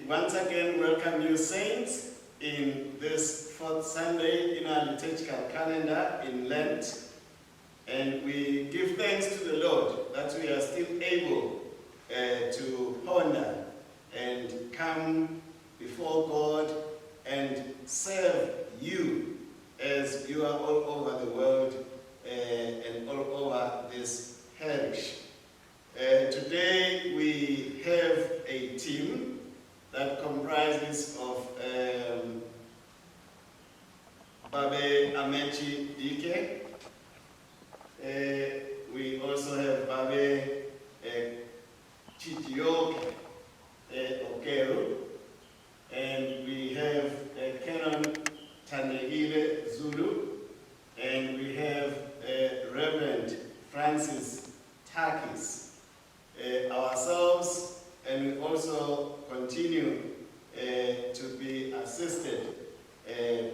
once again welcome you saints in this fourth Sunday in our liturgical calendar in Lent. And we give thanks to the Lord that we are still able to ponder and come before God and serve you as you are all over the world and all over this parish. Today we have a team that comprises of Babe Amechi Dike. We also have Babe Chitioke Okeru, and we have Canon Taneile Zulu, and we have Reverend Francis Takis. Ourselves, and we also continue to be assisted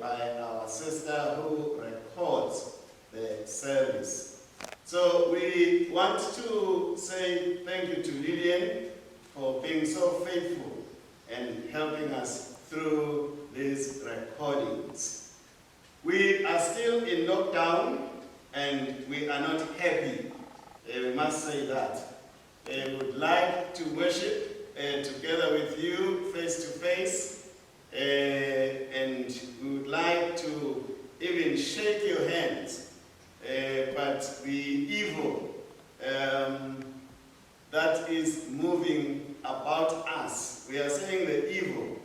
by our sister who records the service. So we want to say thank you to Lillian for being so faithful and helping us through these recordings. We are still in lockdown and we are not happy. We must say that. We would like to worship together with you face to face, and we would like to even shake your hands, but the evil that is moving about us, we are saying the evil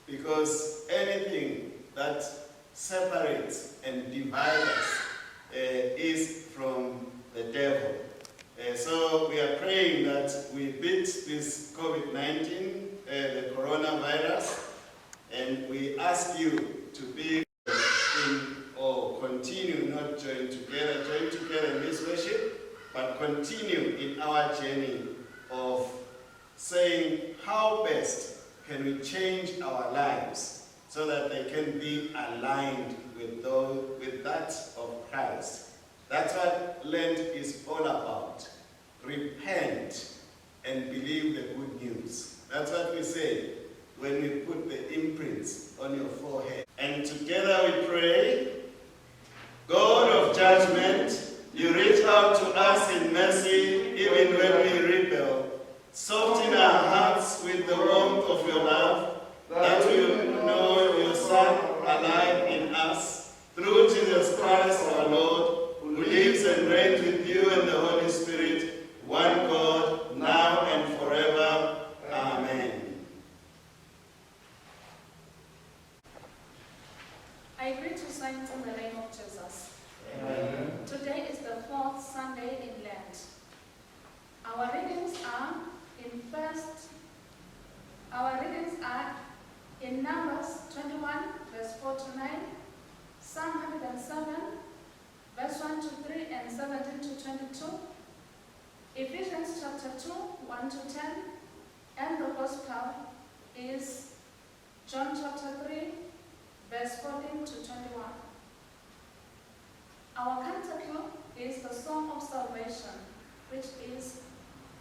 because anything that separates and divides us is from the devil. So we are praying that we beat this COVID-19, the coronavirus, and we ask you to be in or continue, not join together in this worship, but continue in our journey of saying how best can we change our lives so that they can be aligned with that of Christ. That's what Lent is all about. Repent and believe the good news. That's what we say when we put the imprints on your forehead. And together we pray, God of judgment, you reach out to us in mercy even when we rebel. Soften our hearts with the warmth of your love, that we will know your Son alive in us, through Jesus Christ our Lord, who lives and reigns with you and the Holy Spirit, one God, now and forever. Amen. I greet you, saints, in the name of Jesus. Amen. Today is the fourth Sunday in Lent. Our readings are in Numbers 21, verse 4 to 9, Psalm 107, verse 1 to 3 and 17 to 22, Ephesians chapter 2, 1 to 10, and the Gospel is John chapter 3, verse 14 to 21. Our canticle is the Song of Salvation, which is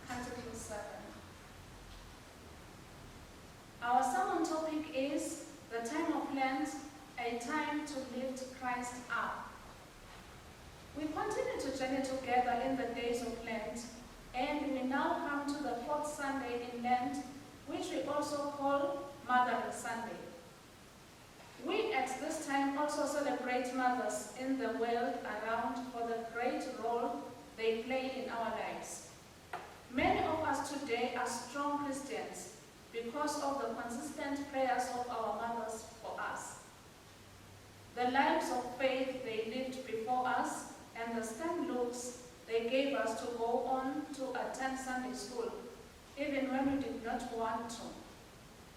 Canticle 7. Our sermon topic is the time of Lent, a time to lift Christ up. We continue to journey together in the days of Lent, and we now come to the fourth Sunday in Lent, which we also call Motherly Sunday. We at this time also celebrate mothers in the world around for the great role they play in our lives. Many of us today are strong Christians because of the consistent prayers of our mothers for us. The lives of faith they lived before us and the stern looks they gave us to go on to attend Sunday school, even when we did not want to.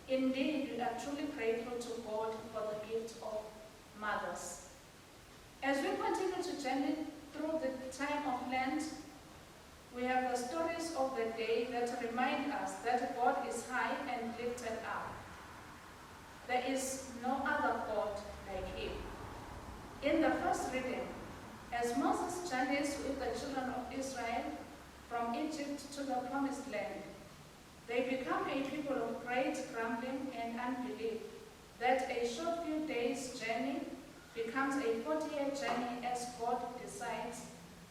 Indeed, we are truly grateful to God for the gift of mothers. As we continue to journey through the time of Lent, we have the stories of the day that remind us that God is high and lifted up. There is no other God like him. In the first reading, as Moses journeys with the children of Israel from Egypt to the Promised Land, They become a people of great grumbling and unbelief, that a short few days' journey becomes a 40-year journey, as God decides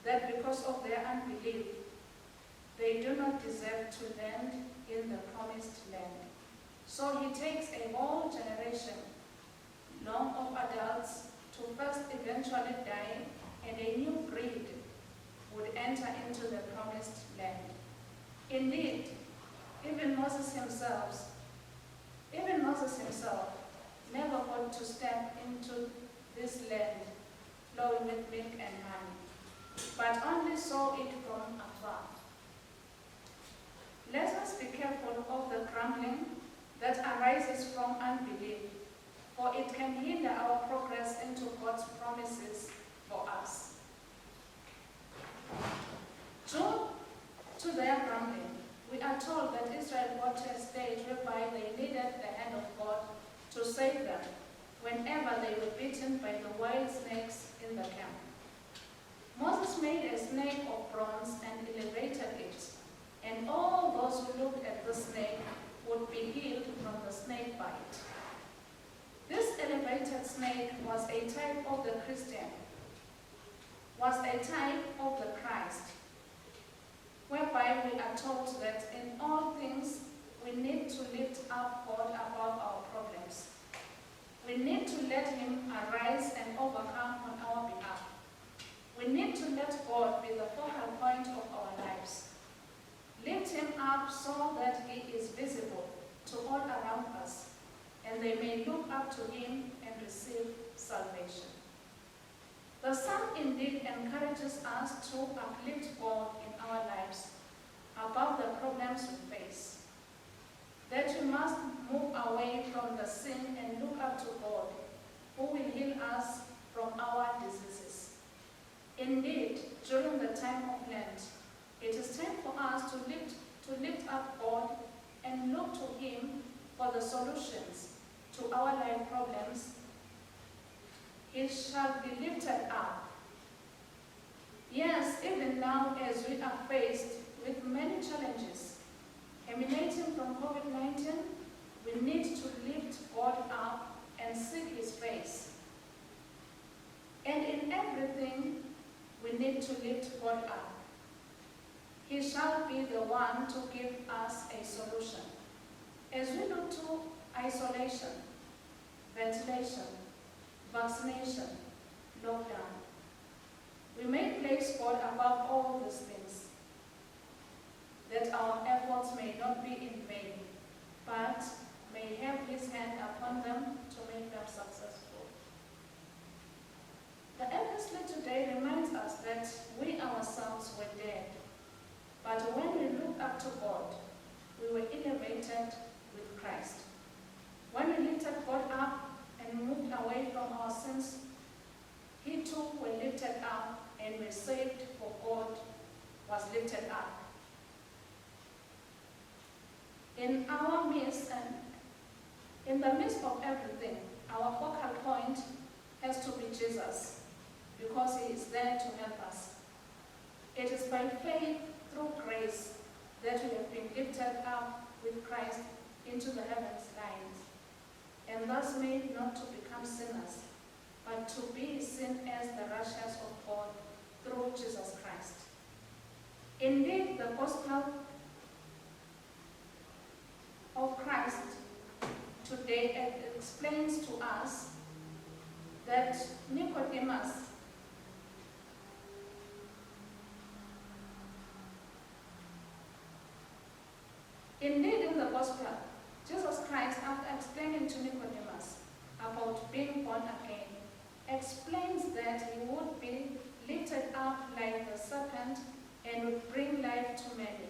that because of their unbelief, they do not deserve to land in the promised land. So he takes a whole generation long of adults to first eventually die, and a new breed would enter into the promised land. Indeed, even Moses himself never got to step into this land flowing with milk and honey, but only saw it from afar. Let us be careful of the grumbling that arises from unbelief, for it can hinder our progress into God's promises for us. Due to their grumbling, we are told that Israel got to a stage whereby they needed the hand of God to save them whenever they were bitten by the wild snakes in the camp. Moses made a snake of bronze and elevated it, and all those who looked at the snake would be healed from the snake bite. This elevated snake was a type of the Christian, was a type of the Christ, whereby we are taught that in all things we need to lift up God above our problems. We need to let him arise and overcome on our behalf. We need to let God be the focal point of our lives. Lift him up so that he is visible to all around us, and they may look up to him and receive salvation. The psalm indeed encourages us to uplift God in our lives above the problems we face. That we must move away from the sin and look up to God, who will heal us from our diseases. Indeed, during the time of Lent, it is time for us to lift up God and look to him for the solutions to our life problems. He shall be lifted up. Yes, even now as we are faced with many challenges emanating from COVID-19, we need to lift God up and seek his face. And in everything, we need to lift God up. He shall be the one to give us a solution. As we look to isolation, ventilation, vaccination, lockdown, we may place God above all these things, that our efforts may not be in vain, but may have his hand upon them to make them successful. The epistle today reminds us that we ourselves were dead, but when we looked up to God, we were elevated with Christ. When we lifted God up and moved away from our sins, he too were lifted up and were saved, for God was lifted up. In our midst and in the midst of everything, our focal point has to be Jesus, because he is there to help us. It is by faith through grace that we have been lifted up with Christ into the heavens lines, and thus made not to become sinners, but to be seen as the righteousness of God through Jesus Christ. Indeed, the gospel of Christ today explains to us that Nicodemus indeed in the gospel, Jesus Christ, after explaining to Nicodemus about being born again, explains that he would be lifted up like the serpent and would bring life to many.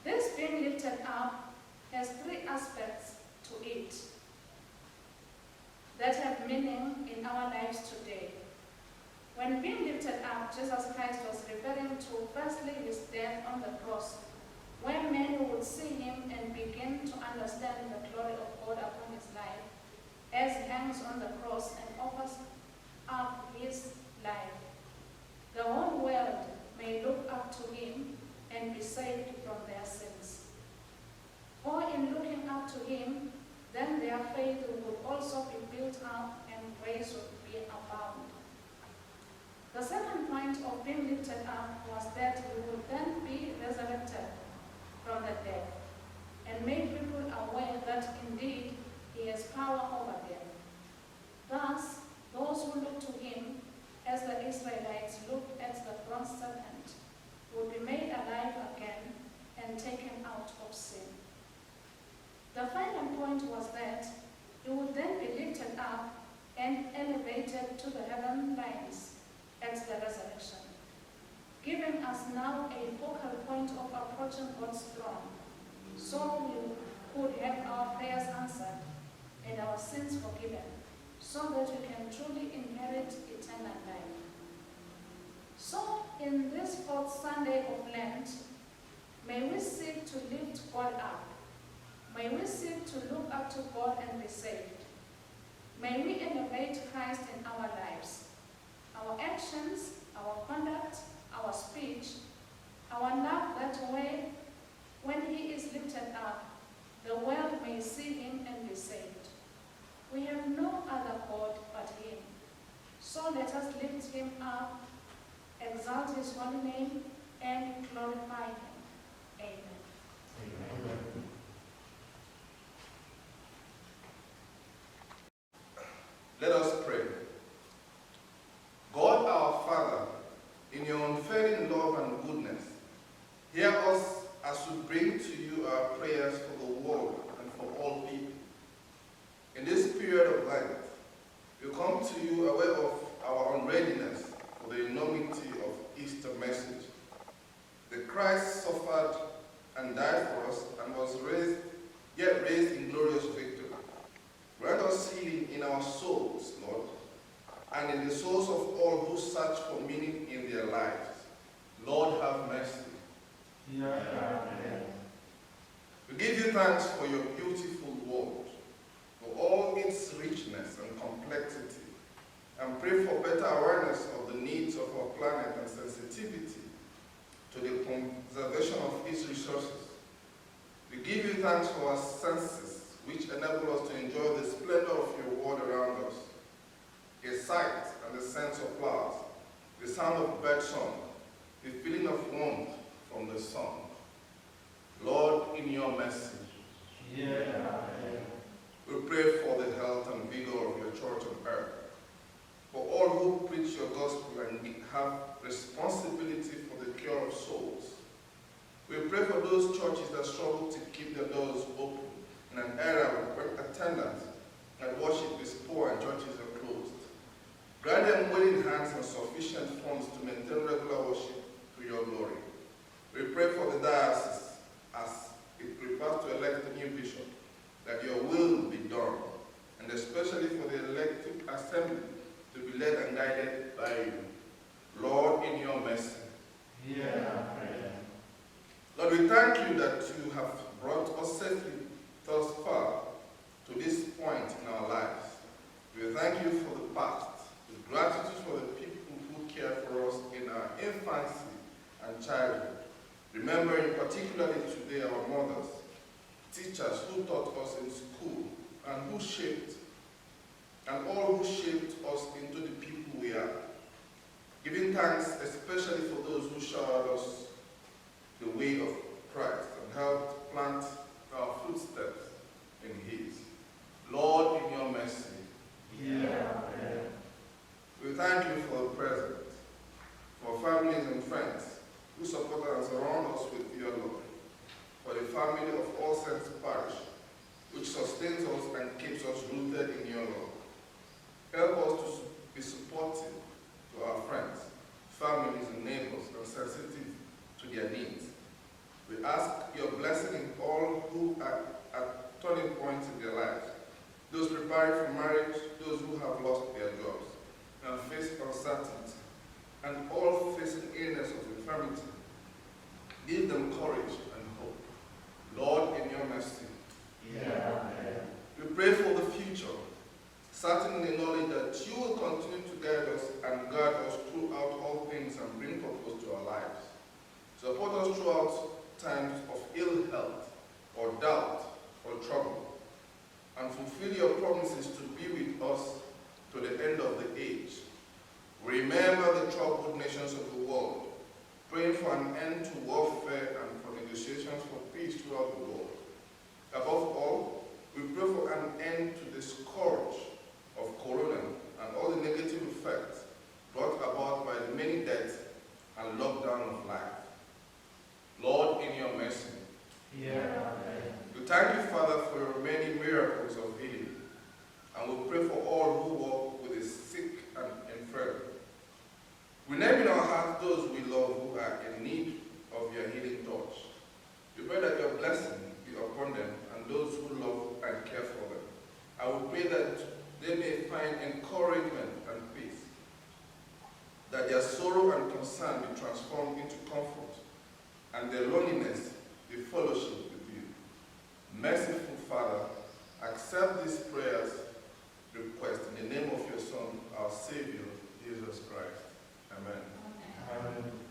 This being lifted up has three aspects to it that have meaning in our lives today. When being lifted up, Jesus Christ was referring to firstly his death on the cross, when men would see him and begin to understand the glory of God upon his life, as he hangs on the cross and offers up his life. The whole world may look up to him and be saved from their sins. faith we would also be built up and grace would be abound. The second point of being lifted up was that we would then be resurrected from the dead and make people aware that indeed he has power over them. Thus, those who look to him, as the Israelites looked at the bronze serpent, would be made alive again and taken out of sin. The final point was that he would then be lifted up and elevated to the heaven lines at the resurrection, giving us now a focal point of approaching God's throne, so we could have our prayers answered and our sins forgiven, so that we can truly inherit eternal life. So, in this fourth Sunday of Lent, may we seek to lift God up. May we seek to look up to God and be saved. May we elevate Christ in our lives. Our actions, our conduct, our speech, our love that way, when he is lifted up, the world may see him and be saved. We have no other God but him. So let us lift him up, exalt his holy name, and glorify him. Amen. Amen. Let us pray. God our Father, in your unfailing love and goodness, hear us as we bring to you our prayers for the world and for all people. In this period of Lent, we come to you aware of our unreadiness for the enormity of Easter message. The Christ suffered and died for us and was raised, yet raised in glorious victory. Grant us healing in our souls, Lord, and in the souls of all who search for meaning in their lives. Lord, have mercy. Amen. We give you thanks for your beautiful word, for all its richness and complexity, and pray for better awareness of the needs of our planet and sensitivity to the conservation of its resources. We give you thanks for our senses, which enable us to enjoy the splendor of your word around us, a sight and the sense of flowers, the sound of bird song, the feeling of warmth from the sun. Lord, in your mercy, we pray for the health and vigor of your church on earth, for all who preach your gospel and have responsibility for the cure of souls. We pray for those churches that struggle to keep their doors open in an era when attendance and worship is poor and churches are closed. Grant them willing hands and sufficient funds to maintain regular worship to your glory. We pray for the diocese as it prepares to elect a new bishop, that your will be done, and especially for the elective assembly to be led and guided by you. Lord, in your mercy. Lord, we thank you that you have brought us safely thus far to this point in our lives. We thank you for the past, with gratitude for the people who cared for us in our infancy and childhood. Remembering particularly today our mothers, teachers who taught us in school and who shaped, and all who shaped us into the people we are. Giving thanks especially for those who showed us the way of Christ and helped plant our footsteps in his. Lord, in your mercy. We thank you for the present, for families and friends who support and surround us with your love, for the family of All Saints Parish, which sustains us and keeps us rooted in your love. Help us to be supportive to our friends, families, and neighbors, and sensitive to their needs. We ask your blessing in all who are at turning points in their lives, those preparing for marriage, those who have lost their jobs and face uncertainty, and all facing illness of infirmity. Give them courage and hope. Lord, in your mercy. We pray for the future, certain in the knowledge that you will continue to guide us and guard us throughout all things and bring purpose to our lives. Support us throughout times of ill health or doubt or trouble, and fulfill your promises to be with us to the end of the age. Remember the troubled nations of the world, praying for an end to warfare and for negotiations for peace throughout the world. Above all, we pray for an end to the scourge of corona and all the negative effects brought about by the many deaths and lockdown of life. Lord, in your mercy, we thank you, Father, for your many miracles of healing, and we pray for all who walk with the sick and infirm. We name in our hearts those we love who are in need of your healing touch. We pray that your blessing be upon them and those who love and care for them. I will pray that they may find encouragement and peace, that their sorrow and concern be transformed into comfort, and their loneliness be fellowship with you. Merciful Father, accept these prayers, request in the name of your Son, our Savior, Jesus Christ. Amen. Amen. Amen.